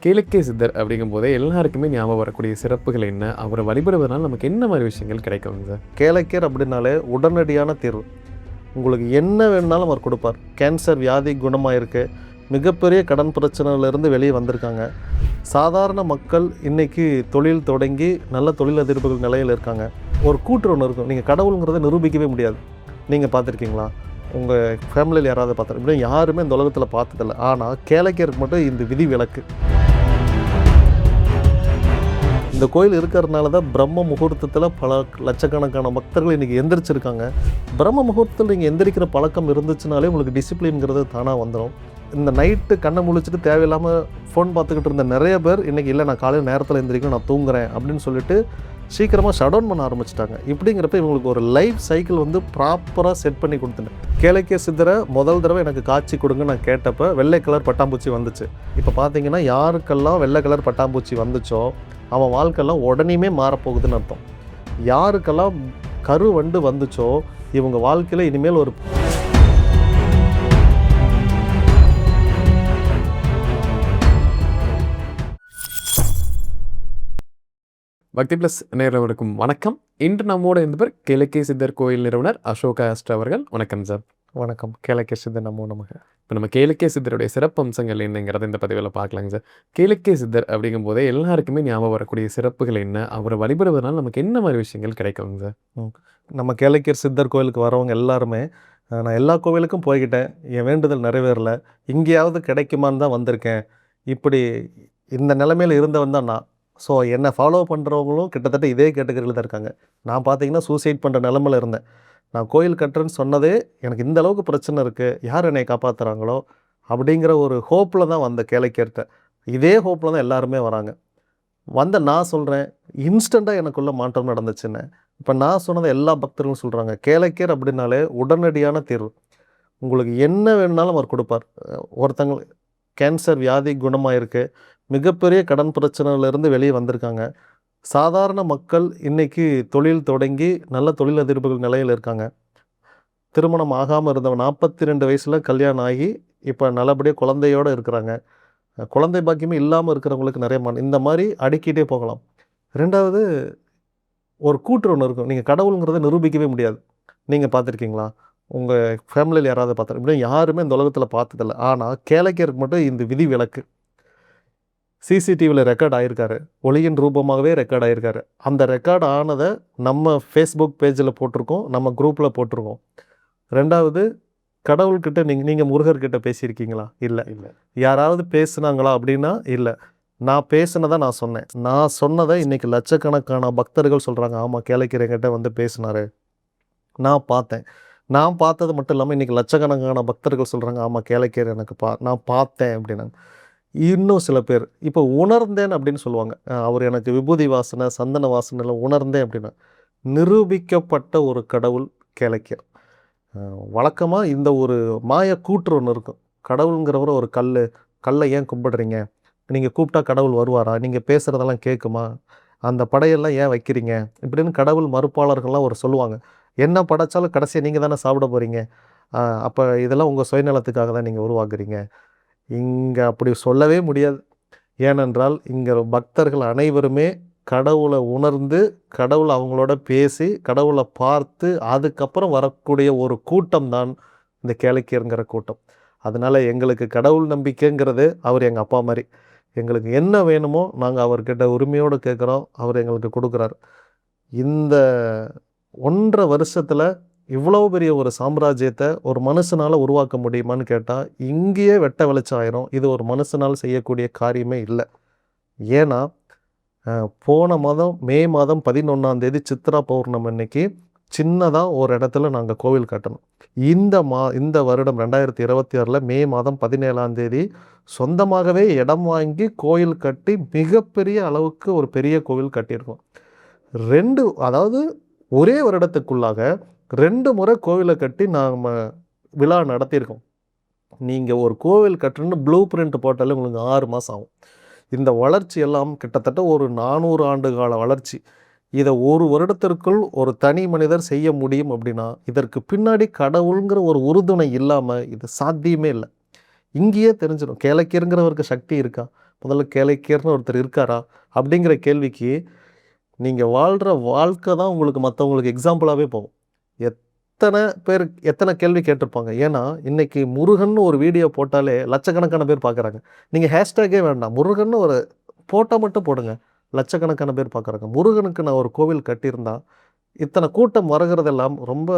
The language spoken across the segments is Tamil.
கேளிக்கை சித்தர் அப்படிங்கும்போதே எல்லாருக்குமே ஞாபகம் வரக்கூடிய சிறப்புகள் என்ன? அவரை வழிபடுவதனால நமக்கு என்ன மாரி விஷயங்கள் கிடைக்குங்க சார்? கேளக்கியர் அப்படின்னாலே உடனடியான தீர்வு. உங்களுக்கு என்ன வேணுனாலும் அவர் கொடுப்பார். கேன்சர் வியாதி குணமாயிருக்கு, மிகப்பெரிய கடன் பிரச்சனையிலேருந்து வெளியே வந்திருக்காங்க. சாதாரண மக்கள் இன்றைக்கி தொழில் தொடங்கி நல்ல தொழிலதிபர்கள் நிலையில் இருக்காங்க. ஒரு கூற்று ஒன்று இருக்கும், நீங்கள் கடவுளுங்கிறத நிரூபிக்கவே முடியாது. நீங்கள் பார்த்துருக்கீங்களா? உங்கள் ஃபேமிலியில் யாராவது பார்த்துருக்கீங்க? யாருமே இந்த உலகத்தில் பார்த்ததில்ல. ஆனால் கேளக்கியருக்கு மட்டும் இந்த விதி விலக்கு. இந்த கோயில் இருக்கிறதுனால தான் பிரம்ம முகூர்த்தத்தில் பல லட்சக்கணக்கான பக்தர்கள் இன்றைக்கி எந்திரிச்சிருக்காங்க. பிரம்ம முகூர்த்தத்தில் நீங்கள் எந்திரிக்கிற பழக்கம் இருந்துச்சுனாலே உங்களுக்கு டிசிப்ளின்ங்கிறது தானாக வந்துடும். இந்த நைட்டு கண்ணை முழிச்சிட்டு தேவையில்லாமல் ஃபோன் பார்த்துக்கிட்டு இருந்த நிறைய பேர் இன்றைக்கி இல்லை, நான் காலையில் நேரத்தில் எந்திரிக்கணும், நான் தூங்குறேன் அப்படின்னு சொல்லிட்டு சீக்கிரமாக ஷட் டவுன் பண்ண ஆரம்பிச்சிட்டாங்க. இப்படிங்கிறப்ப இவங்களுக்கு ஒரு லைஃப் சைக்கிள் வந்து ப்ராப்பராக செட் பண்ணி கொடுத்துட்டேன். கேளக்கிய சித்தரை முதல் தடவை எனக்கு காட்சி கொடுங்க நான் கேட்டப்போ வெள்ளை கலர் பட்டாம்பூச்சி வந்துச்சு. இப்போ பார்த்தீங்கன்னா யாருக்கெல்லாம் வெள்ளை கலர் பட்டாம்பூச்சி வந்துச்சோ அவன் வாழ்க்கையெல்லாம் உடனேயுமே மாறப்போகுதுன்னு அர்த்தம். யாருக்கெல்லாம் கரு வண்டு வந்துச்சோ இவங்க வாழ்க்கையில் இனிமேல் ஒரு பக்தி பிளஸ் நேயர்களுக்கும் வணக்கம். இன்று நம்மோடு இருந்தவர் கேளக்கிய சித்தர் கோயில் நிறுவனர் அசோகா ஆஸ்ட்ரா அவர்கள். வணக்கம் சார். வணக்கம். கேளக்கிய சித்தர் நமோ நமக. இப்போ நம்ம கேளக்கிய சித்தருடைய சிறப்பு அம்சங்கள் என்னங்கிறத இந்த பதிவில் பார்க்கலாங்க சார். கேளக்கிய சித்தர் அப்படிங்கும்போதே எல்லாருக்குமே ஞாபகம் வரக்கூடிய சிறப்புகள் என்ன? அவரை வழிபடுவதனால நமக்கு என்ன மாதிரி விஷயங்கள் கிடைக்குங்க சார்? நம்ம கேளக்கியர் சித்தர் கோயிலுக்கு வரவங்க எல்லாருமே, நான் எல்லா கோவிலுக்கும் போய்கிட்டேன், என் வேண்டுதல் நிறைவேறலை, இங்கேயாவது கிடைக்குமான்னு தான் வந்திருக்கேன், இப்படி இந்த நிலைமையில் இருந்தவன் தான் நான். ஸோ என்னை ஃபாலோ பண்ணுறவங்களும் கிட்டத்தட்ட இதே கேட்டகரியில் தான் இருக்காங்க. நான் பார்த்தீங்கன்னா சூசைட் பண்ணுற நிலமையில் இருந்தேன். நான் கோயில் கட்டுறேன்னு சொன்னதே எனக்கு இந்த அளவுக்கு பிரச்சனை இருக்குது, யார் என்னை காப்பாற்றுறாங்களோ அப்படிங்கிற ஒரு ஹோப்பில் தான் வந்த கேளக்கியர்கிட்ட. இதே ஹோப்பில் தான் எல்லாருமே வராங்க. நான் சொல்கிறேன், இன்ஸ்டண்ட்டாக எனக்குள்ள மாற்றம் நடந்துச்சுன்னு. இப்போ நான் சொன்னதை எல்லா பக்தர்களும் சொல்கிறாங்க. கேளக்கியர் அப்படின்னாலே உடனடியான தீர்வு. உங்களுக்கு என்ன வேணுனாலும் அவர் கொடுப்பார். ஒருத்தங்க கேன்சர் வியாதி குணமாயிருக்கு, மிகப்பெரிய கடன் பிரச்சனையிலேருந்து வெளியே வந்திருக்காங்க. சாதாரண மக்கள் இன்றைக்கி தொழில் தொடங்கி நல்ல தொழிலதிபர்கள் நிலையில் இருக்காங்க. திருமணம் ஆகாமல் இருந்தவங்க 42 வயசில் கல்யாணம் ஆகி இப்போ நல்லபடியாக குழந்தையோடு இருக்கிறாங்க. குழந்தை பாக்கியமே இல்லாமல் இருக்கிறவங்களுக்கு நிறைய இந்த மாதிரி அடுக்கிட்டே போகலாம். ரெண்டாவது, ஒரு கூற்று ஒன்று இருக்கும், நீங்கள் கடவுளுங்கிறத நிரூபிக்கவே முடியாது. நீங்கள் பார்த்துருக்கீங்களா? உங்கள் ஃபேமிலியில் யாராவது பார்த்துருக்கீங்க? யாருமே இந்த உலகத்தில் பார்த்ததில்ல. ஆனால் கேளக்கியருக்கு மட்டும் இந்த விதி விலக்கு. சிசிடிவியில் ரெக்கார்ட் ஆகிருக்காரு, ஒளியின் ரூபமாகவே ரெக்கார்ட் ஆகிருக்காரு. அந்த ரெக்கார்ட் ஆனதை நம்ம ஃபேஸ்புக் பேஜில் போட்டிருக்கோம், நம்ம குரூப்பில் போட்டிருக்கோம். ரெண்டாவது, கடவுள்கிட்ட நீங்கள் முருகர்கிட்ட பேசியிருக்கீங்களா? இல்லை. யாராவது பேசுனாங்களா அப்படின்னா இல்லை. நான் பேசினதை நான் சொன்னேன். நான் சொன்னதை இன்றைக்கி லட்சக்கணக்கான பக்தர்கள் சொல்கிறாங்க, ஆமாம் கேளக்கியர்கிட்ட வந்து பேசினார், நான் பார்த்தேன். நான் பார்த்தது மட்டும் இல்லாமல் இன்றைக்கி லட்சக்கணக்கான பக்தர்கள் சொல்கிறாங்க, ஆமாம் கேளக்கியர் எனக்கு நான் பார்த்தேன் அப்படின்னாங்க. இன்னும் சில பேர் இப்போ உணர்ந்தேன் அப்படின்னு சொல்லுவாங்க, அவர் எனக்கு விபூதி வாசனை சந்தன வாசனைலாம் உணர்ந்தேன் அப்படின்னா. நிரூபிக்கப்பட்ட ஒரு கடவுள் கேளக்கியர். வழக்கமாக இந்த ஒரு மாய கூற்று ஒன்று இருக்கும், கடவுளுங்கிறவரை ஒரு கல்லை ஏன் கும்பிடுறீங்க, நீங்கள் கூப்பிட்டா கடவுள் வருவாரா, நீங்கள் பேசுகிறதெல்லாம் கேட்குமா, அந்த படையெல்லாம் ஏன் வைக்கிறீங்க இப்படின்னு கடவுள் மறுப்பாளர்கள்லாம் ஒரு சொல்லுவாங்க. என்ன படைச்சாலும் கடைசியாக நீங்கள் தானே சாப்பிட போகிறீங்க, அப்போ இதெல்லாம் உங்கள் சுயநலத்துக்காக தான் நீங்கள் உருவாக்குறீங்க. இங்கே அப்படி சொல்லவே முடியாது. ஏனென்றால் இங்கே பக்தர்கள் அனைவருமே கடவுளை உணர்ந்து, கடவுளை அவங்களோட பேசி, கடவுளை பார்த்து அதுக்கப்புறம் வரக்கூடிய ஒரு கூட்டம் தான் இந்த கேளக்கியருங்கிற கூட்டம். அதனால் எங்களுக்கு கடவுள் நம்பிக்கைங்கிறது அவர் எங்கள் அப்பா மாதிரி. எங்களுக்கு என்ன வேணுமோ நாங்கள் அவர்கிட்ட உரிமையோடு கேட்குறோம், அவர் எங்களுக்கு கொடுக்குறாரு. இந்த 1.5 வருஷத்தில் இவ்வளோ பெரிய ஒரு சாம்ராஜ்யத்தை ஒரு மனுஷனால் உருவாக்க முடியுமான்னு கேட்டால் இங்கேயே வெட்ட வெளிச்சம் ஆயிரும். இது ஒரு மனுஷனால் செய்யக்கூடிய காரியமே இல்லை. ஏன்னா போன மாதம் மே மாதம் 11ஆம் தேதி சித்ரா பௌர்ணமி அன்னைக்கு சின்னதாக ஒரு இடத்துல நாங்கள் கோவில் கட்டணும். இந்த வருடம் 2026 மே மாதம் 17ஆம் தேதி சொந்தமாகவே இடம் வாங்கி கோயில் கட்டி மிகப்பெரிய அளவுக்கு ஒரு பெரிய கோவில் கட்டியிருக்கோம். அதாவது ஒரே வருடத்துக்குள்ளாக 2 முறை கோவிலை கட்டி நாம் விழா நடத்தியிருக்கோம். நீங்கள் ஒரு கோவில் கட்டணுன்னு ப்ளூ பிரிண்ட் போட்டாலே உங்களுக்கு 6 மாதம் ஆகும். இந்த வளர்ச்சி எல்லாம் கிட்டத்தட்ட ஒரு 400 ஆண்டு கால வளர்ச்சி. இதை ஒரு வருடத்திற்குள் ஒரு தனி மனிதர் செய்ய முடியும் அப்படின்னா இதற்கு பின்னாடி கடவுளுங்கிற ஒரு உறுதுணை இல்லாமல் இது சாத்தியமே இல்லை. இங்கேயே தெரிஞ்சிடும் கேளக்கியருங்கிறவருக்கு சக்தி இருக்கா, முதல்ல கேளிக்கையர்னு ஒருத்தர் இருக்காரா? அப்படிங்கிற கேள்விக்கு நீங்கள் வாழ்கிற வாழ்க்கை தான் உங்களுக்கு மற்றவங்களுக்கு எக்ஸாம்பிளாகவே போகும். எத்தனை பேர் எத்தனை கேள்வி கேட்டிருப்பாங்க. ஏன்னா இன்னைக்கு முருகன்னு ஒரு வீடியோ போட்டாலே லட்சக்கணக்கான பேர் பார்க்குறாங்க. நீங்கள் ஹேஷ்டேக்கே வேண்டாம், முருகன்னு ஒரு போட்டோ மட்டும் போடுங்க, லட்சக்கணக்கான பேர் பார்க்குறாங்க. முருகனுக்கு நான் ஒரு கோவில் கட்டியிருந்தா இத்தனை கூட்டம் வருகிறதெல்லாம் ரொம்ப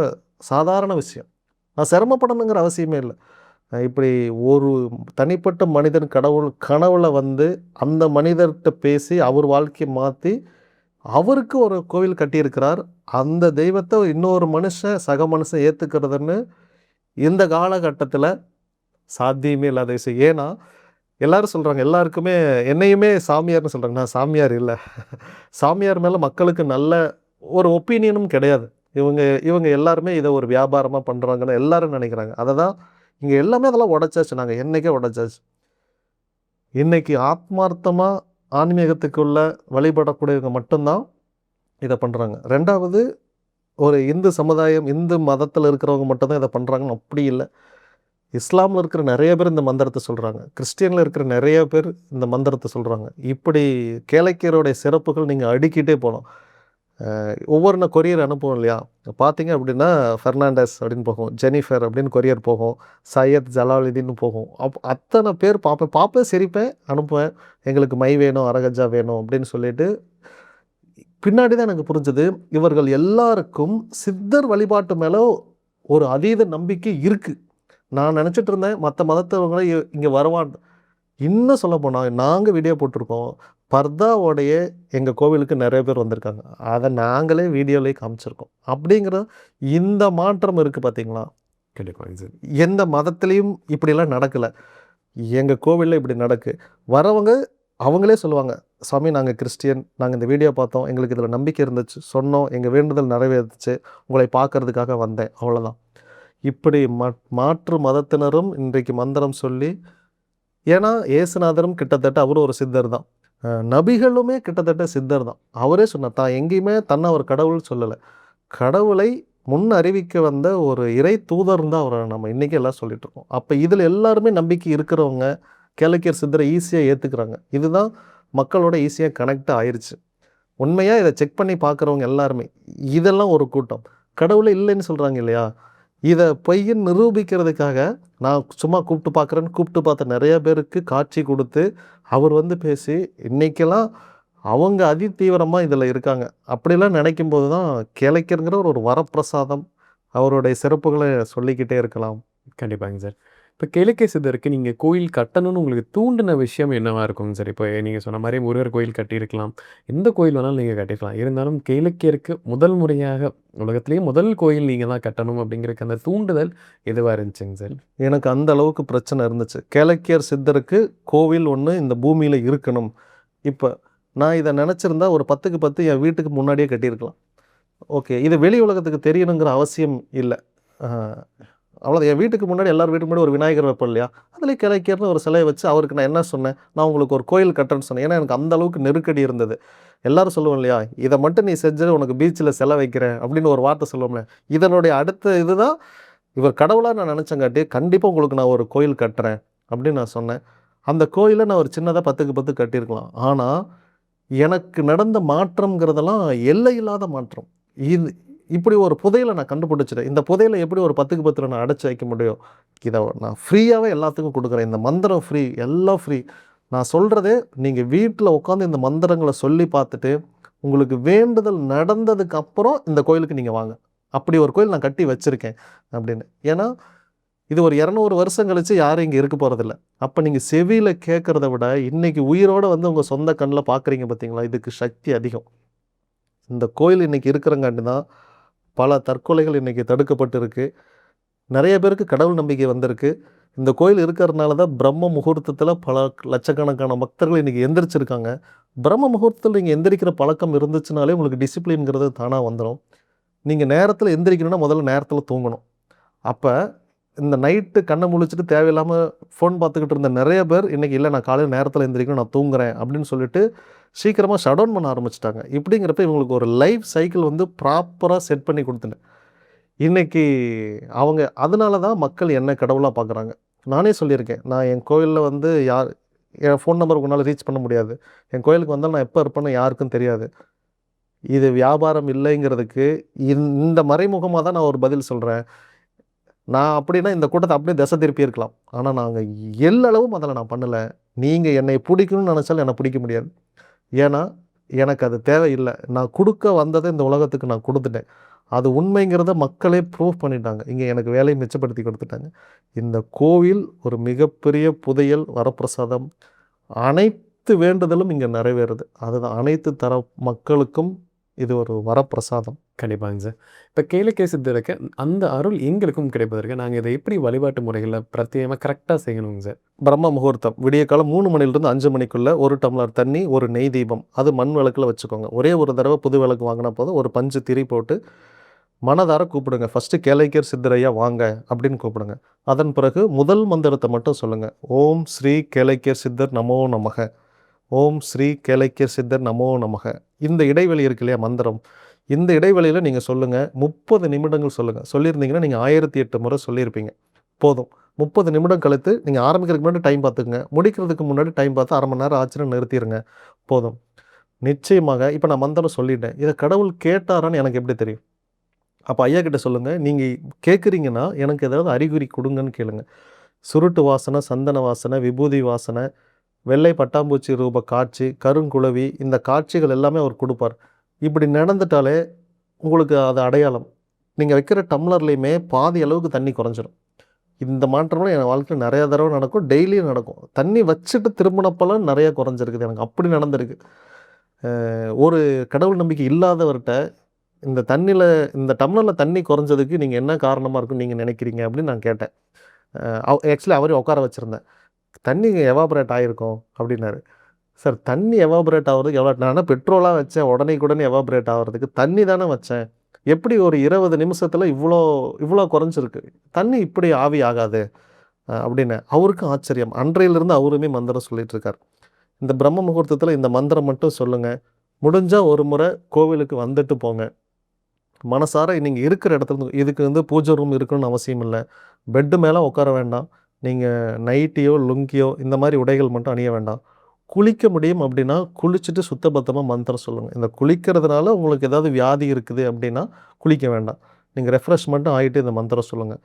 சாதாரண விஷயம். நான் சிரமப்படணுங்கிற அவசியமே இல்லை. இப்படி ஒரு தனிப்பட்ட மனிதன் கடவுள் கனவுல வந்து அந்த மனிதர்கிட்ட பேசி அவர் வாழ்க்கையை மாற்றி அவருக்கு ஒரு கோவில் கட்டியிருக்கிறார். அந்த தெய்வத்தை இன்னொரு மனுஷன் சக மனுஷன் ஏற்றுக்கிறதுன்னு இந்த காலகட்டத்தில் சாத்தியமே இல்லாத விஷயம். ஏன்னா எல்லாரும் சொல்கிறாங்க, எல்லாருக்குமே என்னையுமே சாமியார்னு சொல்கிறாங்க. நான் சாமியார் இல்லை. சாமியார் மேலே மக்களுக்கு நல்ல ஒரு ஒப்பீனியனும் கிடையாது. இவங்க இவங்க எல்லாருமே இதை ஒரு வியாபாரமாக பண்ணுறாங்கன்னு எல்லாரும் நினைக்கிறாங்க. அதை தான் இங்கே எல்லாமே அதெல்லாம் உடைச்சாச்சு. நாங்கள் என்றைக்கே உடைச்சாச்சு. இன்றைக்கி ஆத்மார்த்தமாக ஆன்மீகத்துக்குள்ள வழிபடக்கூடியவங்க மட்டும்தான் இதை பண்ணுறாங்க. ரெண்டாவது, ஒரு இந்து சமுதாயம், இந்து மதத்தில் இருக்கிறவங்க மட்டும்தான் இதை பண்ணுறாங்கன்னு அப்படி இல்லை. இஸ்லாமில் இருக்கிற நிறைய பேர் இந்த மந்திரத்தை சொல்கிறாங்க. கிறிஸ்டியனில் இருக்கிற நிறைய பேர் இந்த மந்திரத்தை சொல்கிறாங்க. இப்படி கேளிக்கையருடைய சிறப்புகள் நீங்கள் அடுக்கிட்டே போகலாம். ஒவ்வொரு கொரியர் அனுப்புவோம் இல்லையா? பார்த்தீங்க அப்படின்னா ஃபெர்னாண்டஸ் அப்படின்னு போகும், ஜெனிஃபர் அப்படின்னு கொரியர் போகும், சையத் ஜலாலுதீன் போகும். அத்தனை பேர் பார்ப்பேன் சிரிப்பேன், அனுப்புவேன். எங்களுக்கு மை வேணும், அரகஜா வேணும் அப்படின்னு சொல்லிட்டு. பின்னாடி தான் எனக்கு புரிஞ்சது, இவர்கள் எல்லாருக்கும் சித்தர் வழிபாட்டு மேலே ஒரு அதீத நம்பிக்கை இருக்குது. நான் நினச்சிட்டு இருந்தேன் மற்ற மதத்தவங்களே இங்கே வருவான். இன்னும் சொல்ல போனால் நாங்கள் வீடியோ போட்டிருக்கோம், பர்தாவோடைய எங்கள் கோவிலுக்கு நிறைய பேர் வந்திருக்காங்க. அதை நாங்களே வீடியோலேயே காமிச்சிருக்கோம். அப்படிங்கிற இந்த மாற்றம் இருக்குது பார்த்தீங்களா? கண்டிப்பாங்க சார். எந்த மதத்துலேயும் இப்படிலாம் நடக்கலை. எங்கள் கோவிலில் இப்படி நடக்கு. வரவங்க அவங்களே சொல்லுவாங்க, சாமி நாங்கள் கிறிஸ்டியன், நாங்கள் இந்த வீடியோ பார்த்தோம், எங்களுக்கு இதில் நம்பிக்கை இருந்துச்சு, சொன்னோம், எங்கள் வேண்டுதல் நிறைவேறுச்சு, உங்களை பார்க்கறதுக்காக வந்தேன், அவ்வளோதான். இப்படி மாற்று மதத்தினரும் இன்றைக்கு மந்திரம் சொல்லி, ஏன்னா இயேசுநாதரும் கிட்டத்தட்ட அவரும் ஒரு சித்தர் தான். நபிகளுமே கிட்டத்தட்ட சித்தர் தான். அவரே சொன்னார், தான் எங்கேயுமே தன்னை அவர் கடவுள் சொல்லலை, கடவுளை முன் அறிவிக்க வந்த ஒரு இறை தூதர் தான் அவரை நம்ம இன்றைக்கி எல்லாம் சொல்லிட்டு இருக்கோம். அப்போ இதில் எல்லாருமே நம்பிக்கை இருக்கிறவங்க கேளிக்கையர் சித்தரை ஈஸியாக ஏற்றுக்கிறாங்க. இதுதான் மக்களோட ஈஸியாக கனெக்ட் ஆயிடுச்சு. உண்மையாக இதை செக் பண்ணி பார்க்குறவங்க எல்லாருமே, இதெல்லாம் ஒரு கூட்டம் கடவுளே இல்லைன்னு சொல்கிறாங்க இல்லையா? இதை பொய்ன்னு நிரூபிக்கிறதுக்காக நான் சும்மா கூப்பிட்டு பார்த்த நிறைய பேருக்கு காட்சி கொடுத்து அவர் வந்து பேசி இன்றைக்கெல்லாம் அவங்க அதி தீவிரமாக இதில் இருக்காங்க. அப்படிலாம் நினைக்கும்போது தான் கேளிக்கையருங்கிற ஒரு வரப்பிரசாதம், அவருடைய சிறப்புகளை சொல்லிக்கிட்டே இருக்கலாம். கண்டிப்பாங்க சார். இப்போ கேளிக்கை சித்தருக்கு நீங்கள் கோயில் கட்டணும்னு உங்களுக்கு தூண்டின விஷயம் என்னவா இருக்குங்க சார்? இப்போ நீங்கள் சொன்ன மாதிரி முருகர் கோயில் கட்டியிருக்கலாம், எந்த கோயில் வேணாலும் நீங்கள் கட்டிக்கலாம். இருந்தாலும் கேளிக்கையருக்கு முதல் முறையாக உலகத்திலேயே முதல் கோயில் நீங்கள் தான் கட்டணும் அப்படிங்கிறக்கு அந்த தூண்டுதல் எதுவாக இருந்துச்சுங்க சார்? எனக்கு அந்த அளவுக்கு பிரச்சனை இருந்துச்சு. கேளிக்கையர் சித்தருக்கு கோவில் ஒன்று இந்த பூமியில் இருக்கணும். இப்போ நான் இதை நினச்சிருந்தா ஒரு 10க்கு 10 என் வீட்டுக்கு முன்னாடியே கட்டியிருக்கலாம். ஓகே, இது வெளி உலகத்துக்கு தெரியணுங்கிற அவசியம் இல்லை. அவ்வளோ என் வீட்டுக்கு முன்னாடி எல்லார் வீட்டுக்கு முன்னாடி ஒரு விநாயகர் வைப்போம் இல்லையா? அதில் கேளிக்கையர்னு ஒரு சிலையை வச்சு அவருக்கு நான் என்ன சொன்னேன், நான் உங்களுக்கு ஒரு கோயில் கட்டுறேன்னு சொன்னேன். ஏன்னா எனக்கு அந்த அளவுக்கு நெருக்கடி இருந்தது. எல்லோரும் சொல்லுவோம் இல்லையா, இதை மட்டும் நீ செஞ்சு உனக்கு பீச்சில் சிலை வைக்கிறேன் அப்படின்னு ஒரு வார்த்தை சொல்லுவோம்ல. இதனுடைய அடுத்த இதுதான், இவர் கடவுளாக நான் நினச்சங்காட்டி கண்டிப்பாக உங்களுக்கு நான் ஒரு கோயில் கட்டுறேன் அப்படின்னு நான் சொன்னேன். அந்த கோயிலை நான் ஒரு சின்னதாக 10க்கு 10 கட்டியிருக்கலாம். ஆனால் எனக்கு நடந்த மாற்றம்ங்கிறதெல்லாம் எல்லை இல்லாத மாற்றம். இப்படி ஒரு புதையலை நான் கண்டுபிடிச்சிட்டேன். இந்த புதையலை எப்படி ஒரு 10க்கு 10 நான் அடைச்சி வைக்க முடியும்? இதை நான் ஃப்ரீயாகவே எல்லாத்துக்கும் கொடுக்குறேன். இந்த மந்திரம் ஃப்ரீ, எல்லாம் ஃப்ரீ. நான் சொல்கிறதே, நீங்கள் வீட்டில் உட்காந்து இந்த மந்திரங்களை சொல்லி பார்த்துட்டு உங்களுக்கு வேண்டுதல் நடந்ததுக்கு அப்புறம் இந்த கோயிலுக்கு நீங்கள் வாங்க. அப்படி ஒரு கோயில் நான் கட்டி வச்சுருக்கேன் அப்படின்னு. ஏன்னா இது ஒரு 200 வருஷம் கழித்து யாரும் இங்கே இருக்க போகிறதில்ல. அப்போ நீங்கள் செவியில் கேட்குறத விட இன்றைக்கி உயிரோடு வந்து உங்கள் சொந்த கண்ணில் பார்க்குறீங்க பார்த்தீங்களா? இதுக்கு சக்தி அதிகம். இந்த கோயில் இன்றைக்கி இருக்கிறங்காட்டி தான் பல தற்கொலைகள் இன்றைக்கி தடுக்கப்பட்டு இருக்குது. நிறைய பேருக்கு கடவுள் நம்பிக்கை வந்திருக்கு. இந்த கோயில் இருக்கிறதுனால தான் பிரம்ம முகூர்த்தத்தில் பல லட்சக்கணக்கான பக்தர்கள் இன்றைக்கி எந்திரிச்சிருக்காங்க. பிரம்ம முகூர்த்தத்தில் நீங்கள் எந்திரிக்கிற பழக்கம் இருந்துச்சுனாலே உங்களுக்கு டிசிப்ளின்ங்கிறது தானாக வந்துடும். நீங்கள் நேரத்தில் எந்திரிக்கணும்னா முதல்ல நேரத்தில் தூங்கணும். அப்போ இந்த நைட்டு கண்ணை முழிச்சிட்டு தேவையில்லாமல் ஃபோன் பார்த்துக்கிட்டு இருந்த நிறைய பேர் இன்றைக்கி இல்லை, நான் காலையில் நேரத்தில் எந்திரிக்கணும், நான் தூங்குறேன் அப்படின்னு சொல்லிட்டு சீக்கிரமாக ஷட் டவுன் பண்ண ஆரம்பிச்சிட்டாங்க. இப்படிங்கிறப்ப இவங்களுக்கு ஒரு லைஃப் சைக்கிள் வந்து ப்ராப்பராக செட் பண்ணி கொடுத்துட்டேன். இன்றைக்கி அவங்க அதனால தான் மக்கள் என்ன கடவுளாக பார்க்குறாங்க. நானே சொல்லியிருக்கேன், நான் என் கோயிலில் வந்து என் ஃபோன் நம்பருக்கு உன்னால் ரீச் பண்ண முடியாது. என் கோயிலுக்கு வந்தால் நான் எப்போ இருப்பேன்னு யாருக்கும் தெரியாது. இது வியாபாரம் இல்லைங்கிறதுக்கு இந்த மறைமுகமாக தான் நான் ஒரு பதில் சொல்கிறேன். நான் அப்படின்னா இந்த கூட்டத்தை அப்படியே திசை திருப்பி இருக்கலாம். ஆனால் நாங்கள் எல்லளவும் அதில் நான் பண்ணலை. நீங்கள் என்னை பிடிக்கணும்னு நினச்சாலும் என்னை பிடிக்க முடியாது. ஏன்னா எனக்கு அது தேவையில்லை. நான் கொடுக்க வந்ததை இந்த உலகத்துக்கு நான் கொடுத்துட்டேன். அது உண்மைங்கிறத மக்களே ப்ரூவ் பண்ணிட்டாங்க. இங்கே எனக்கு வேலையை மிச்சப்படுத்தி கொடுத்துட்டாங்க. இந்த கோவில் ஒரு மிகப்பெரிய புதையல், வரப்பிரசாதம். அனைத்து வேண்டுதலும் இங்கே நிறைவேறுது. அதுதான் அனைத்து தர மக்களுக்கும் இது ஒரு வரப்பிரசாதம். கண்டிப்பாங்க சார். இப்ப கேளிக்கை சித்தருக்கு அந்த அருள் எங்களுக்கும் கிடைப்பதற்கு நாங்க இதை எப்படி வழிபாட்டு முறைகள்ல பிரத்யேகமா கரெக்ட்டா செய்யணுங்க சார்? பிரம்ம முகூர்த்தம் விடியற்காலம் 3 மணிலிருந்து 5 மணிக்குள்ள 1 டம்ளர் தண்ணி, ஒரு நெய் தீபம். அது மண் விளக்குல வச்சுக்கோங்க. ஒரே ஒரு தடவை புது விளக்கு வாங்கினா போதும். ஒரு பஞ்சு திரி போட்டு மனதார கூப்பிடுங்க. ஃபஸ்ட்டு கேளைக்கர் சித்தரையா வாங்க அப்படின்னு கூப்பிடுங்க. அதன் பிறகு முதல் மந்திரத்தை மட்டும் சொல்லுங்க. ஓம் ஸ்ரீ கேளைக்கர் சித்தர் நமோ நமக. ஓம் ஸ்ரீ கேளைக்கர் சித்தர் நமோ நமக. இந்த இடைவெளி இருக்கு இல்லையா மந்திரம், இந்த இடைவெளியில் நீங்கள் சொல்லுங்கள். 30 நிமிடங்கள் சொல்லுங்கள். சொல்லியிருந்தீங்கன்னா நீங்கள் 1008 முறை சொல்லியிருப்பீங்க. போதும். 30 நிமிடம் கழித்து நீங்கள் ஆரம்பிக்கிறதுக்கு முன்னாடி டைம் பார்த்துக்குங்க. முடிக்கிறதுக்கு முன்னாடி டைம் பார்த்து அரை மணி நேரம் ஆச்சுன்னு நிறுத்திடுங்க. போதும். நிச்சயமாக இப்போ நான் மந்திரம் சொல்லிட்டேன். இதை கடவுள் கேட்டாரான்னு எனக்கு எப்படி தெரியும்? அப்போ ஐயா கிட்ட சொல்லுங்கள். நீங்கள் கேட்குறீங்கன்னா எனக்கு ஏதாவது அறிகுறி கொடுங்கன்னு கேளுங்க. சுருட்டு வாசனை, சந்தன வாசனை, விபூதி வாசனை, வெள்ளை பட்டாம்பூச்சி ரூப காட்சி, கருங்குளவி, இந்த காட்சிகள் எல்லாமே அவர் கொடுப்பார். இப்படி நடந்துட்டாலே உங்களுக்கு அது அடையாளம். நீங்கள் வைக்கிற டம்ளர்லேயுமே பாதி அளவுக்கு தண்ணி குறைஞ்சிடும். இந்த மாற்றம்லாம் என் வாழ்க்கையில் நிறையா தடவை நடக்கும். டெய்லியும் நடக்கும். தண்ணி வச்சுட்டு திரும்பினப்பெல்லாம் நிறையா குறைஞ்சிருக்குது. எனக்கு அப்படி நடந்திருக்கு. ஒரு கடவுள் நம்பிக்கை இல்லாதவர்கிட்ட இந்த தண்ணியில், இந்த டம்ளரில் தண்ணி குறைஞ்சதுக்கு நீங்கள் என்ன காரணமாக இருக்குன்னு நீங்கள் நினைக்கிறீங்க அப்படின்னு நான் கேட்டேன். ஆக்சுவலி அவரையும் உட்கார வச்சுருந்தேன். தண்ணி எவாபரேட் ஆகிருக்கும் அப்படின்னாரு. சார் தண்ணி எவாபரேட் ஆகிறதுக்கு எவ்வளோ, நான் பெட்ரோலாக வச்சேன் உடனே எவாபரேட் ஆகிறதுக்கு தண்ணி தானே வச்சேன். எப்படி ஒரு 20 நிமிஷத்தில் இவ்வளோ குறைஞ்சிருக்கு, தண்ணி இப்படி ஆவி ஆகாது அப்படின்னு அவருக்கும் ஆச்சரியம். அன்றையிலிருந்து அவருமே மந்திரம் சொல்லிட்டு இருக்கார். இந்த பிரம்ம முகூர்த்தத்தில் இந்த மந்திரம் மட்டும் சொல்லுங்கள். முடிஞ்சால் ஒரு முறை கோவிலுக்கு வந்துட்டு போங்க. மனசார நீங்கள் இருக்கிற இடத்துல, இதுக்கு வந்து பூஜை ரூம் இருக்கணும்னு அவசியம் இல்லை. பெட்டு மேலே உட்கார வேண்டாம். நீங்கள் நைட்டியோ லுங்கியோ இந்த மாதிரி உடைகள் மட்டும் அணிய வேண்டாம். குளிக்க முடியும் அப்படின்னா குளிச்சுட்டு சுத்தபத்தமாக மந்திரம் சொல்லுங்கள். இந்த குளிக்கிறதுனால உங்களுக்கு ஏதாவது வியாதி இருக்குது அப்படின்னா குளிக்க வேண்டாம். நீங்கள் ரெஃப்ரெஷ்மெண்ட்டும் ஆகிட்டு இந்த மந்திரம் சொல்லுங்கள்.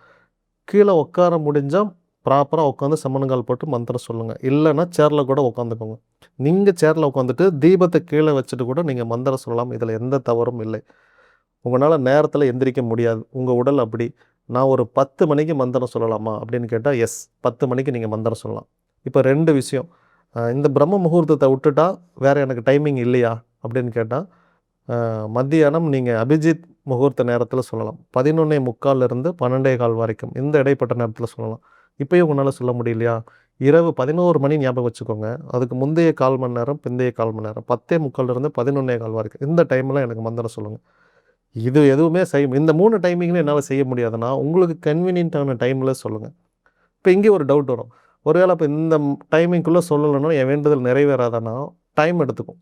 கீழே உட்கார முடிஞ்சால் ப்ராப்பராக உட்காந்து சமணங்கால் போட்டு மந்திரம் சொல்லுங்கள். இல்லைன்னா சேரில் கூட உட்காந்துக்கோங்க. நீங்கள் சேரில் உட்காந்துட்டு தீபத்தை கீழே வச்சுட்டு கூட நீங்கள் மந்திரம் சொல்லலாம். இதில் எந்த தவறும் இல்லை. உங்களால் நேரத்தில் எந்திரிக்க முடியாது, உங்கள் உடல் அப்படி. நான் ஒரு 10 மணிக்கு மந்திரம் சொல்லலாமா அப்படின்னு கேட்டால் எஸ், 10 மணிக்கு நீங்கள் மந்திரம் சொல்லலாம். இப்போ 2 விஷயம். இந்த பிரம்ம முகூர்த்தத்தை விட்டுட்டா வேறு எனக்கு டைமிங் இல்லையா அப்படின்னு கேட்டால், மத்தியானம் நீங்கள் அபிஜித் முகூர்த்த நேரத்தில் சொல்லலாம். 11:45 12:15 வரைக்கும் இந்த இடைப்பட்ட நேரத்தில் சொல்லலாம். இப்போயும் உங்களால் சொல்ல முடியலையா, இரவு 11 மணி ஞாபகம் வச்சுக்கோங்க. அதுக்கு முந்தைய 1/4 மணி நேரம், பிந்தைய 1/4 மணி நேரம், 10:45 11:15 வரைக்கும் இந்த டைமில் எனக்கு மந்திரம் சொல்லுங்கள். இது எதுவுமே இந்த 3 டைமிங்கில் என்னால் செய்ய முடியாதுன்னா உங்களுக்கு கன்வீனியன்ட்டான டைமில் சொல்லுங்கள். இப்போ இங்கே ஒரு டவுட் வரும். ஒருவேளை இப்போ இந்த டைமிங்குள்ளே சொல்லலைன்னா என் வேண்டுதல் நிறைவேறாதானா? டைம் எடுத்துக்கும்.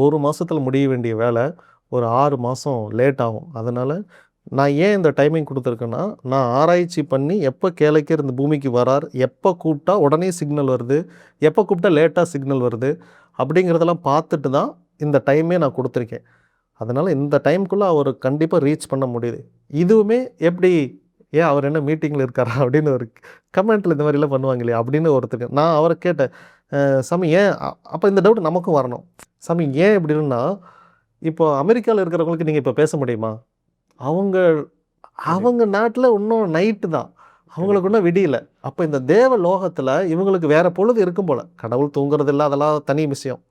1 மாதத்தில் முடிய வேண்டிய வேலை ஒரு 6 மாதம் லேட் ஆகும். அதனால் நான் ஏன் இந்த டைமிங் கொடுத்துருக்கேன்னா, நான் ஆராய்ச்சி பண்ணி எப்போ கேளைக்கர் இந்த பூமிக்கு வரார், எப்போ கூப்பிட்டா உடனே சிக்னல் வருது, எப்போ கூப்பிட்டா லேட்டாக சிக்னல் வருது அப்படிங்கிறதெல்லாம் பார்த்துட்டு தான் இந்த டைமே நான் கொடுத்துருக்கேன். அதனால் இந்த டைமுக்குள்ளே அவர் கண்டிப்பாக ரீச் பண்ண முடியுது. இதுவுமே எப்படி, ஏன் அவர் என்ன மீட்டிங்கில் இருக்காரா அப்படின்னு ஒரு கமெண்ட்டில் இந்த மாதிரிலாம் பண்ணுவாங்க இல்லையா அப்படின்னு ஒருத்தருக்கு நான் அவரை கேட்டேன். சாமி ஏன் அப்போ இந்த டவுட் நமக்கும் வரணும். சாமி ஏன் இப்படின்னா, இப்போ அமெரிக்காவில் இருக்கிறவங்களுக்கு நீங்கள் இப்போ பேச முடியுமா? அவங்க நாட்டில் இன்னும் நைட்டு தான், அவங்களுக்கு இன்னும் விடியல. அப்போ இந்த தேவ லோகத்தில் இவங்களுக்கு வேறு பொழுது இருக்கும் போல். கடவுள் தூங்குறது இல்லை, அதெல்லாம் தனி விஷயம்.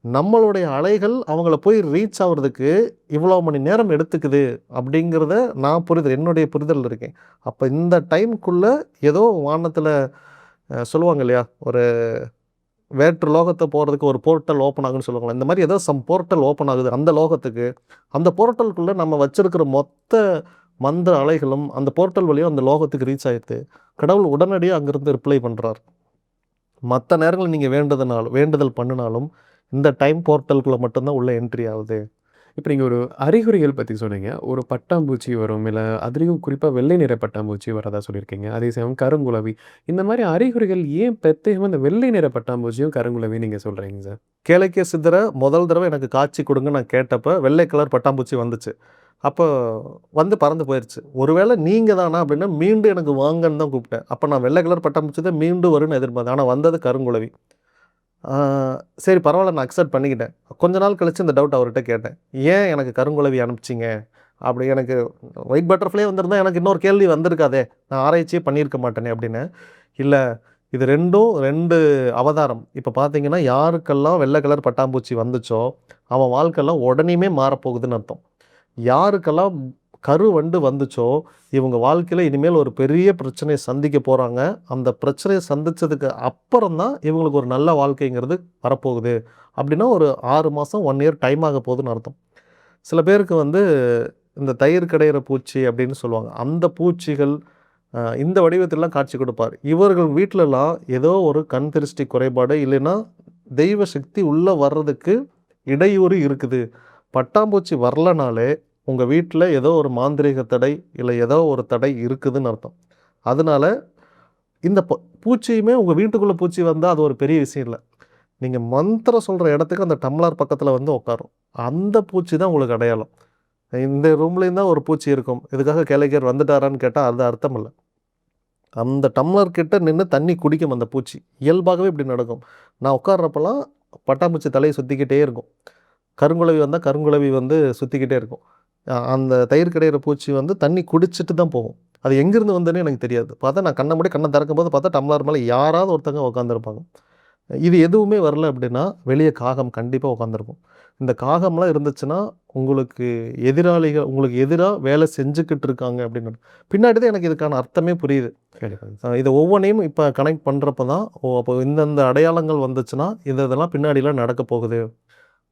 நம்மளுடைய அலைகள் அவங்கள போய் ரீச் ஆகிறதுக்கு இவ்வளோ மணி நேரம் எடுத்துக்குது அப்படிங்கிறத நான் என்னுடைய புரிதல் இருக்கேன். அப்போ இந்த டைமுக்குள்ளே ஏதோ வானத்தில் சொல்லுவாங்க இல்லையா, ஒரு வேற்று லோகத்தை போகிறதுக்கு ஒரு போர்ட்டல் ஓப்பன் ஆகுன்னு சொல்லுவாங்க. இந்த மாதிரி ஏதோ போர்ட்டல் ஓப்பன் ஆகுது அந்த லோகத்துக்கு. அந்த போர்ட்டலுக்குள்ளே நம்ம வச்சிருக்கிற மொத்த மந்திர அலைகளும் அந்த போர்ட்டல் வழியாக அந்த லோகத்துக்கு ரீச் ஆகிடுது. கடவுள் உடனடியாக அங்கேருந்து ரிப்ளை பண்ணுறார். மற்ற நேரங்களில் நீங்கள் வேண்டுதல் பண்ணினாலும் இந்த டைம் போர்ட்டலுக்குள்ளே மட்டும்தான் உள்ளே என்ட்ரி ஆகுது. இப்ப நீங்க ஒரு அறிகுறிகள் பத்தி சொன்னீங்க. ஒரு பட்டாம்பூச்சி வரும், இல்ல அதுலயும் குறிப்பா வெள்ளை நிற பட்டாம்பூச்சி வரதா சொல்லியிருக்கீங்க. அதே சமயம் கருங்குளவி. இந்த மாரி அறிகுறிகள் ஏன் பிரத்யேகமா இந்த வெள்ளை நிற பட்டாம்பூச்சியும், கருங்குளவியும் நீங்க சொல்றீங்க சார்? கேளக்கிய சித்தரை முதல் தடவை எனக்கு காட்சி கொடுங்க நான் கேட்டப்ப, வெள்ளை கலர் பட்டாம்பூச்சி வந்துச்சு. அப்போ வந்து பறந்து போயிருச்சு. ஒருவேளை நீங்க தானா அப்படின்னா, மீண்டும் எனக்கு வாங்கன்னு தான் கூப்பிட்டேன். அப்ப நான் வெள்ளை கலர் பட்டாம்பூச்சி தான் மீண்டும் வரும்னு எதிர்பார்த்தேன். ஆனா வந்தது கருங்குளவி. ஆ சரி பரவால்ல நான் அக்செப்ட் பண்ணிக்கிட்டேன். கொஞ்ச நாள் கழிச்சு இந்த டவுட் அவர்ட்ட கேட்டேன். "ஏன் எனக்கு கருங்குளவி அனுப்பிச்சீங்க?" அப்படி எனக்கு ஒயிட் பட்டர்ஃப்ளை வந்திருந்தா எனக்கு இன்னொரு கேள்வி வந்திருக்காதே! நான் ஆராய்ச்சியே பண்ணியிருக்க மாட்டேனே அப்படின்னு. இல்ல இது 2ம் 2 அவதாரம். இப்ப பார்த்தீங்கன்னா, யாருக்கெல்லாம் வெள்ள கலர் பட்டாம்பூச்சி வந்துச்சோ, அவன் வாழ்க்கைலாம் உடனேயுமே மாறப்போகுதுன்னு அர்த்தம். யாருக்கெல்லாம் கருவண்டு வந்துச்சோ, இவங்க வாழ்க்கையில இனிமேல் ஒரு பெரிய பிரச்சனைய சந்திக்க போறாங்க. அந்த பிரச்சனைய சந்திச்சதுக்கு அப்புறம் தான் இவங்களுக்கு ஒரு நல்ல வாழ்க்கைங்கிறது வரப்போகுது. அப்படின்னா ஒரு 6 மாசம், 1 இயர் டைம் ஆக போகுதுன்னு அர்த்தம். சில பேருக்கு வந்து இந்த தயிர் கடையிற பூச்சி அப்படின்னு சொல்லுவாங்க. அந்த பூச்சிகள் இந்த வடிவத்திலலாம் காட்சி கொடுப்பார். இவர்கள் வீட்லலாம் ஏதோ ஒரு கண் திருஷ்டி குறைபாடு இல்லைன்னா, தெய்வ சக்தி உள்ள வர்றதுக்கு இடையூறு இருக்குது. பட்டாம்பூச்சி வரலனாலே, உங்க வீட்ல ஏதோ ஒரு மாந்திரீக தடை, இல்ல ஏதோ ஒரு தடை இருக்குதுன்னு அர்த்தம். அதனால இந்த பூச்சியுமே உங்க வீட்டுக்குள்ள பூச்சி வந்தா அது ஒரு பெரிய விஷயம் இல்ல. நீங்க மந்திரம் சொல்ற இடத்துக்கு அந்த டம்ளர் பக்கத்துல வந்து உட்காரும். அந்த பூச்சி தான் உங்களுக்கு அடையாளம். இந்த ரூம்லேயும் தான் ஒரு பூச்சி இருக்கும். இதுக்காக கேளிக்கையர் வந்துட்டாரான்னு கேட்டா அது அர்த்தம் இல்ல. அந்த டம்ளர் கிட்ட நின்னு தண்ணி குடிக்கும் அந்த பூச்சி. இயல்பாகவே இப்படி நடக்கும். நான் உட்கார்றப்பலாம் பட்டாம்பூச்சி தலைய சுத்திக்கிட்டே இருக்கும். கருங்குளவி வந்தா கருங்குளவி வந்து சுத்திக்கிட்டே இருக்கும். அந்த தயிர் கடையிற பூச்சி வந்து தண்ணி குடிச்சிட்டு தான் போகும். அது எங்கேருந்து வந்ததுன்னே எனக்கு தெரியாது. பார்த்தா நான் கண்ண மூடி கண்ண திறக்கும்போது பார்த்தா டம்ளர் மேல யாராவது ஒருத்தங்க உட்காந்துருப்பாங்க. இது எதுவுமே வரல அப்படின்னா, வெளிய காகம் கண்டிப்பா உட்காந்துருக்கும். இந்த காகம்லாம் இருந்துச்சுன்னா, உங்களுக்கு எதிராளிகள் உங்களுக்கு எதிரா வேலை செஞ்சுக்கிட்டு இருக்காங்க அப்படின்னு. பின்னாடி தான் எனக்கு இதுக்கான அர்த்தமே புரியுது. கண்டிப்பாங்க. இத ஒவ்வொன்னையும் இப்ப கனெக்ட் பண்றப்ப தான், ஓ! அப்போ இந்தந்த அடையாளங்கள் வந்துச்சுன்னா, இதெல்லாம் பின்னாடிலாம் நடக்க போகுது.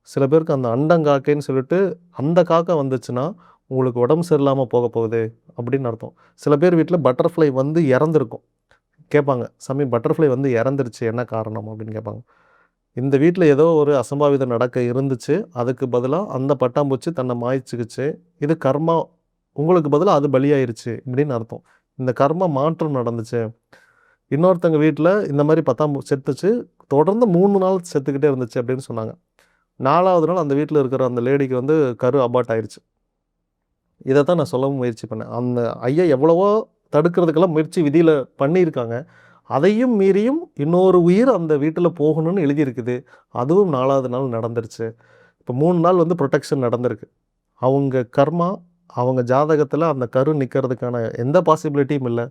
சில பேருக்கு அந்த அண்டங்காக்கைன்னு சொல்லிட்டு, அந்த காக்கா வந்துச்சுன்னா, உங்களுக்கு உடம்பு சரியில்லாம போக போகுது அப்படின்னு அர்த்தம். சில பேர் வீட்ல பட்டர்ஃப்ளை வந்து இறந்திருக்கும். கேட்பாங்க, "சாமி பட்டர்ஃப்ளை வந்து இறந்துருச்சு. என்ன காரணம்?" அப்படின்னு கேட்பாங்க. இந்த வீட்ல ஏதோ ஒரு அசம்பாவிதம் நடக்க இருந்துச்சு. அதுக்கு பதிலா அந்த பட்டாம்பூச்சி தன்னை மாய்ச்சுக்கிச்சு. இது கர்மா உங்களுக்கு பதிலா அது பலியாயிருச்சு இப்படின்னு அர்த்தம். இந்த கர்ம மாற்றம் நடந்துச்சு. இன்னொருத்தங்க வீட்ல இந்த மாரி செத்துச்சு. தொடர்ந்து 3 நாள் செத்துக்கிட்டே இருந்துச்சு அப்படின்னு சொன்னாங்க. 4வது நாள் அந்த வீட்ல இருக்கிற அந்த லேடிக்கு வந்து கரு அபார்ட் ஆயிருச்சு. இத தான் நான் சொல்லவும் முயற்சி பண்ணேன். அந்த ஐயா எவ்வளவோ தடுக்கிறதுக்கெல்லாம் முயற்சி விதியில பண்ணியிருக்காங்க. அதையும் மீறியும் இன்னொரு உயிர் அந்த வீட்ல போகணும்னு எழுதியிருக்குது. அதுவும் 4வது நாள் நடந்துருச்சு. இப்ப 3 நாள் வந்து புரொடெக்ஷன் நடந்திருக்கு. அவங்க கர்மா, அவங்க ஜாதகத்துல அந்த கரு நிக்கிறதுக்கான எந்த பாசிபிலிட்டியும் இல்ல.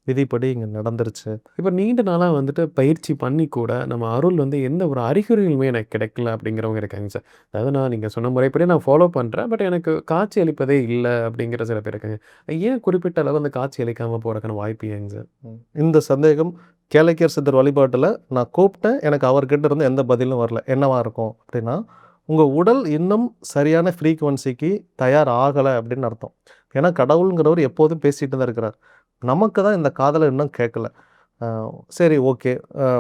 விதிப்படி இங்க நடந்துருச்சு. இப்ப நீண்ட நாளா வந்துட்டு பயிற்சி பண்ணி கூட, நம்ம அருள் வந்து எந்த ஒரு அறிகுறிகளுமே எனக்கு கிடைக்கல அப்படிங்கிறவங்க இருக்காங்க சார். அதாவது நீங்க சொன்ன முறைப்படி நான் ஃபாலோ பண்றேன். பட் எனக்கு காட்சி அளிப்பதே இல்ல அப்படிங்கிற சில பேர் இருக்காங்க. ஏன் குறிப்பிட்ட அளவு அந்த காட்சி அளிக்காம போறதுக்கான வாய்ப்பு ஏங்க சார்? இந்த சந்தேகம் கேளக்கியர் சித்தர் வழிபாட்டுல நான் கூப்பிட்டேன். எனக்கு அவர்கிட்ட இருந்து எந்த பதிலும் வரல. என்னவா இருக்கும் அப்படின்னா, உங்க உடல் இன்னும் சரியான ஃப்ரீக்வன்சிக்கு தயார் ஆகல அப்படின்னு அர்த்தம். ஏன்னா கடவுள்ங்கிறவர் எப்போதும் பேசிட்டு தான் இருக்கிறார். நமக்கு தான் இந்த காதுல இன்னும் கேட்கல. அ சரி ஓகே.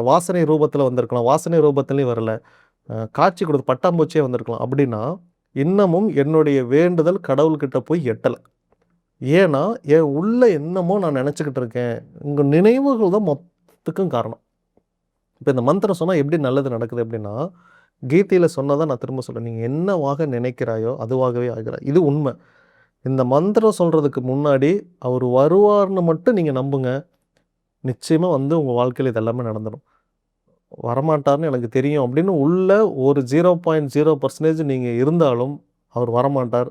வாசனை ரூபத்துல வந்திருக்கலாம். வாசனை ரூபத்திலயும் வரல. காட்சி கொடுத்து பட்டாம்பூச்சியே வந்திருக்கலாம். அப்படின்னா, இன்னமும் என்னுடைய வேண்டுதல் கடவுள்கிட்ட போய் எட்டல. ஏன்னா, என் உள்ள என்னமோ நான் நெனச்சுக்கிட்டு இருக்கேன். உங்க நினைவுகள் தான் மொத்தத்துக்கும் காரணம். இப்ப இந்த மந்திரம் சொன்னா எப்படி நல்லது நடக்குது அப்படின்னா, கீதையில சொன்னத நான் திரும்ப சொல்றேன். "நீங்க என்னவாக நினைக்கிறாயோ, அதுவாகவே ஆகிறாய்." இது உண்ம. இந்த மந்திரம் சொல்றதுக்கு முன்னாடி, அவரு வருவார்ன்னு மட்டும் நீங்க நம்புங்க. நிச்சயமா வந்து உங்க வாழ்க்கையில இது எல்லாமே நடந்துரும். வரமாட்டார்ன்னு எனக்கு தெரியும் அப்படின்னு உள்ள ஒரு 0.0% நீங்க இருந்தாலும், அவர் வரமாட்டார்.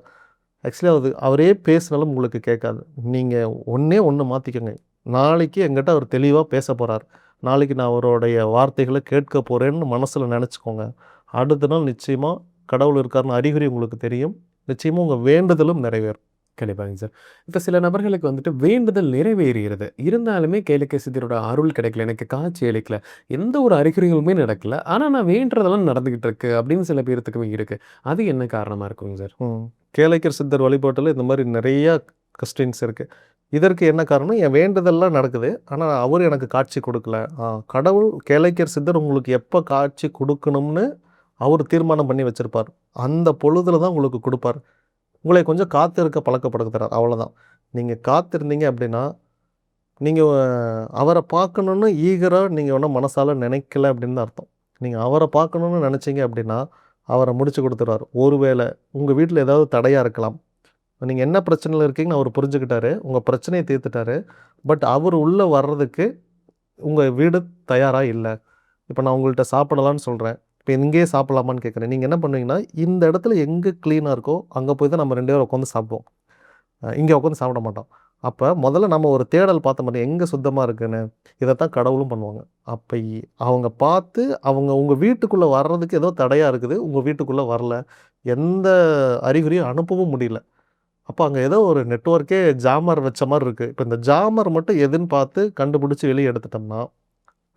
ஆக்சுவலி அவரே பேசினாலும் உங்களுக்கு கேட்காது. நீங்க ஒண்ணே ஒண்ணு மாத்திக்கங்க. நாளைக்கு என்கிட்ட அவர் தெளிவா பேசப் போறார். நாளைக்கு நான் அவருடைய வார்த்தைகள கேட்கப் போறேன்னு மனசுல நெனச்சுக்கோங்க. அடுத்த நாள் நிச்சயமா கடவுள் இருக்காருன்னு அறிகுறி உங்களுக்கு தெரியும். நிச்சயமா உங்க வேண்டுதலும் நிறைவேறும். கண்டிப்பாங்க சார். இப்ப சில நபர்களுக்கு வந்துட்டு வேண்டுதல் நிறைவேறிருது. இருந்தாலுமே கேளிக்கை சித்தரோட அருள் கிடைக்கல. எனக்கு காட்சி அளிக்கல. எந்த ஒரு அறிகுறிகளுமே நடக்கல. ஆனா நான் வேண்டுறதெல்லாம் நடந்துகிட்டு இருக்கு அப்படின்னு சில பேர்த்துக்குமே இருக்கு. அது என்ன காரணமா இருக்குங்க சார்? ம். கேளக்கர் சித்தர் வழிபாட்டுல இந்த மாரி நெறைய கொஸ்டின்ஸ் இருக்கு. இதற்கு என்ன காரணம்? என் வேண்டுதல்லாம் நடக்குது. ஆனா அவரு எனக்கு காட்சி குடுக்கல. கடவுள் கேளக்கர் சித்தர் உங்களுக்கு எப்ப காட்சி குடுக்கணும்னு அவர் தீர்மானம் பண்ணி வச்சுருப்பார். அந்த பொழுதில் தான் உங்களுக்கு கொடுப்பார். உங்களை கொஞ்சம் காத்திருக்க பழக்கப்படுத்துறார், அவ்வளோதான். நீங்கள் காத்திருந்தீங்க அப்படின்னா, நீங்கள் அவரை பார்க்கணுன்னு ஈகராக நீங்கள் ஒன்றும் மனசால நினைக்கல அப்படின்னு தான் அர்த்தம். நீங்கள் அவரை பார்க்கணுன்னு நினச்சிங்க அப்படின்னா, அவரை முடிச்சு கொடுத்துருவார். ஒருவேளை உங்கள் வீட்டில் ஏதாவது தடையாக இருக்கலாம். நீங்கள் என்ன பிரச்சனையில் இருக்கீங்கன்னு அவர் புரிஞ்சுக்கிட்டாரு. உங்கள் பிரச்சனையை தீர்த்துட்டாரு. பட் அவர் உள்ளே வர்றதுக்கு உங்கள் வீடு தயாராக இல்லை. இப்போ நான் உங்கள்கிட்ட சாப்பிடலான்னு சொல்கிறேன். இப்போ இங்கேயே சாப்பிடலாமான்னு கேட்குறேன். நீங்கள் என்ன பண்ணுவீங்கன்னா, இந்த இடத்துல எங்கே க்ளீனாக இருக்கோ அங்கே போய் தான் நம்ம 2 பேரும் உட்காந்து சாப்பிடுவோம். இங்கே உட்காந்து சாப்பிட மாட்டோம். அப்போ முதல்ல நம்ம ஒரு தேடல் பார்த்த மாட்டோம், எங்கே சுத்தமாக இருக்குன்னு. இதைத்தான் கடவுளும் பண்ணுவாங்க. அப்போ அவங்க பார்த்து அவங்க உங்கள் வீட்டுக்குள்ளே வர்றதுக்கு ஏதோ தடையாக இருக்குது. உங்கள் வீட்டுக்குள்ளே வரல. எந்த அறிகுறியும் அனுப்பவும் முடியல. அப்போ அங்கே ஏதோ ஒரு நெட்வொர்க்கே ஜாமர் வச்ச மாதிரி இருக்குது. இப்போ இந்த ஜாமர் மட்டும் எதுன்னு பார்த்து கண்டுபிடிச்சி வெளியே எடுத்துட்டோம்னா,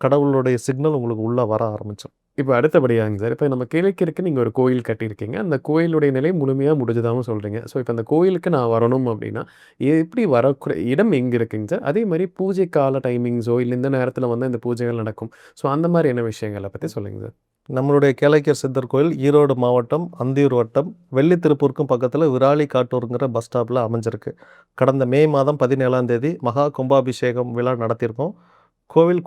கடவுளுடைய சிக்னல் உங்களுக்கு உள்ளே வர ஆரம்பிச்சிடும். இப்போ அடுத்தபடியாங்க சார், இப்போ நம்ம கிழக்கிற்கு நீங்க ஒரு கோயில் கட்டியிருக்கீங்க. அந்த கோயிலுடைய நிலை முழுமையா முடிஞ்சதாவும் சொல்றீங்க. ஸோ இப்போ அந்த கோயிலுக்கு நான் வரணும் அப்படின்னா, எப்படி இடம் எங்க இருக்குங்க சார்? அதே மாரி பூஜை கால டைமிங்ஸோ, இல்ல இந்த நேரத்தில வந்து இந்த பூஜைகள் நடக்கும். ஸோ அந்த மாரியான விஷயங்கள பத்தி சொல்லுங்க சார். நம்மளுடைய கேளக்கியர் சித்தர் கோயில் ஈரோடு மாவட்டம், அந்தியூர் வட்டம், வெள்ளித்திருப்பூருக்கும் பக்கத்தில் விராலி காட்டூருங்கிற பஸ் ஸ்டாப்பில் அமைஞ்சிருக்கு. கடந்த மே மாதம் 17ஆம் தேதி மகா கும்பாபிஷேகம் விழா நடத்தியிருக்கோம். கோவில்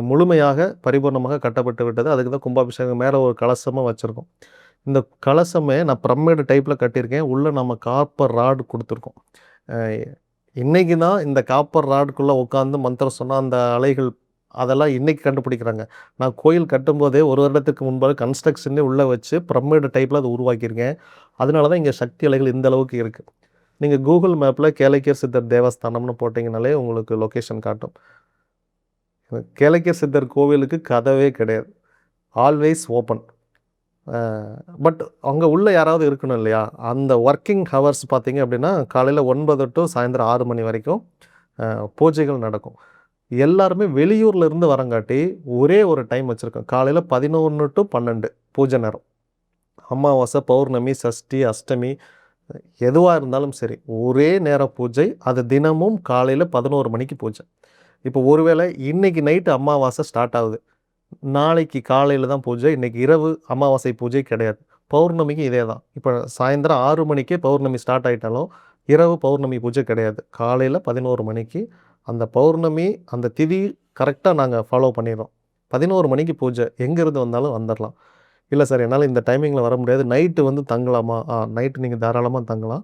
முழுமையாக பரிபூர்ணமாக கட்டப்பட்டு விட்டது. அதுக்கு தான் கும்பாபிஷேகம் மேலே ஒரு கலசமாக வச்சுருக்கோம். இந்த கலசமே நான் பிரமிடு டைப்பில் கட்டியிருக்கேன். உள்ளே நம்ம காப்பர் ராடு கொடுத்துருக்கோம். இன்றைக்கி தான் இந்த காப்பர் ராடுக்குள்ளே உட்காந்து மந்திரம் சொன்னால் அந்த அலைகள் அதெல்லாம் இன்றைக்கி கண்டுபிடிக்கிறாங்க. நான் கோயில் கட்டும்போதே 1 வருடத்துக்கு முன்பாக கன்ஸ்ட்ரக்ஷனே உள்ளே வச்சு பிரமிடு டைப்பில் அதை உருவாக்கியிருக்கேன். அதனால தான் இங்கே சக்தி அலைகள் இந்த அளவுக்கு இருக்குது. நீங்கள் கூகுள் மேப்பில் கேளக்கியர் சித்தர் தேவஸ்தானம்னு போட்டிங்கனாலே உங்களுக்கு லொக்கேஷன் காட்டும். கேளக்கியர் சித்தர் கோவிலுக்கு கதவே கிடையாது. Always open. பட் அங்கே உள்ளே யாராவது இருக்கணும் இல்லையா? அந்த ஒர்க்கிங் ஹவர்ஸ் பார்த்தீங்க அப்படின்னா, காலையில் 9 to சாயந்தரம் 6 மணி வரைக்கும் பூஜைகள் நடக்கும். எல்லாருமே வெளியூரில் இருந்து வரங்காட்டி ஒரே ஒரு டைம் வச்சுருக்கோம். காலையில் 11 to 12 பூஜை நேரம். அமாவாசை, பௌர்ணமி, சஷ்டி, அஷ்டமி எதுவாக இருந்தாலும் சரி, ஒரே நேர பூஜை. அது தினமும் காலையில் 11 மணிக்கு பூஜை. இப்போ ஒருவேளை இன்றைக்கி நைட்டு அமாவாசை ஸ்டார்ட் ஆகுது, நாளைக்கு காலையில் தான் பூஜை, இன்றைக்கி இரவு அமாவாசை பூஜை கிடையாது. பௌர்ணமிக்கு இதே தான். இப்போ சாயந்தரம் 6 மணிக்கே பௌர்ணமி ஸ்டார்ட் ஆகிட்டாலும் இரவு பௌர்ணமி பூஜை கிடையாது. காலையில் 11 மணிக்கு அந்த பௌர்ணமி அந்த திதி கரெக்டாக நாங்கள் ஃபாலோ பண்ணிடுறோம். 11 மணிக்கு பூஜை. எங்கேருந்து வந்தாலும் வந்துடலாம். இல்லை சார் என்னால் இந்த டைமிங்கில் வர முடியாது, நைட்டு வந்து தங்கலாமா? நைட்டு நீங்கள் தாராளமாக தங்கலாம்.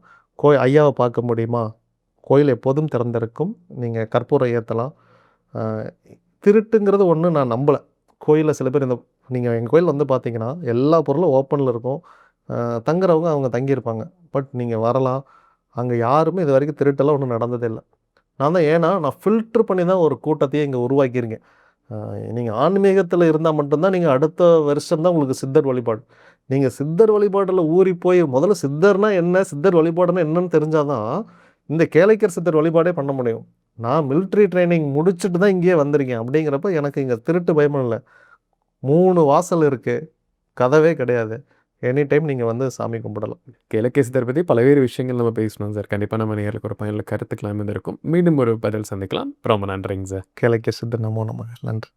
ஐயாவை பார்க்க முடியுமா? கோயில் எப்போதும் திறந்திருக்கும். நீங்கள் கற்பூரம் ஏற்றலாம். திருட்டுங்கிறது ஒன்று நான் நம்பலை. கோயிலில் சில பேர் நீங்கள் எங்கள் கோயில் வந்து பார்த்தீங்கன்னா எல்லா பொருளும் ஓப்பனில் இருக்கும். தங்குறவங்க அவங்க தங்கியிருப்பாங்க. பட் நீங்கள் வரலாம். அங்கே யாருமே இது வரைக்கும் திருட்டெல்லாம் ஒன்றும் நடந்ததே இல்லை. நான் ஃபில்ட்ரு பண்ணி தான் ஒரு கூட்டத்தையே இங்கே உருவாக்கியிருக்கேன். நீங்கள் ஆன்மீகத்தில் இருந்தால் மட்டும்தான் நீங்கள் அடுத்த வருஷம் தான் உங்களுக்கு சித்தர் வழிபாடு. நீங்கள் சித்தர் வழிபாட்டில் ஊறி போய் முதல்ல சித்தர்னா என்ன, சித்தர் வழிபாடுனா என்னன்னு தெரிஞ்சால் தான் இந்த கேளக்கியர் சித்தர் வழிபாடே பண்ண முடியும். நான் மிலிட்ரி ட்ரைனிங் முடிச்சுட்டு தான் இங்கேயே வந்திருக்கேன். அப்படிங்கிறப்ப எனக்கு இங்கே திருட்டு பயமும் இல்லை. 3 வாசல் இருக்குது, கதவே கிடையாது. எனி டைம் நீங்கள் வந்து சாமி கும்பிடலாம். கேளக்கியர் சித்தர் பத்தி பல்வேறு விஷயங்கள் நம்ம பேசணும் சார். கண்டிப்பா நம்ம நேயர்களுக்கு ஒரு பயனுள்ள கருத்துக்கள் அமைந்திருக்கும். மீண்டும் ஒரு பதில் சந்திக்கலாம். ரொம்ப நன்றிங்க சார். கேளக்கியர் சித்தர் நமோ நமக. நன்றி.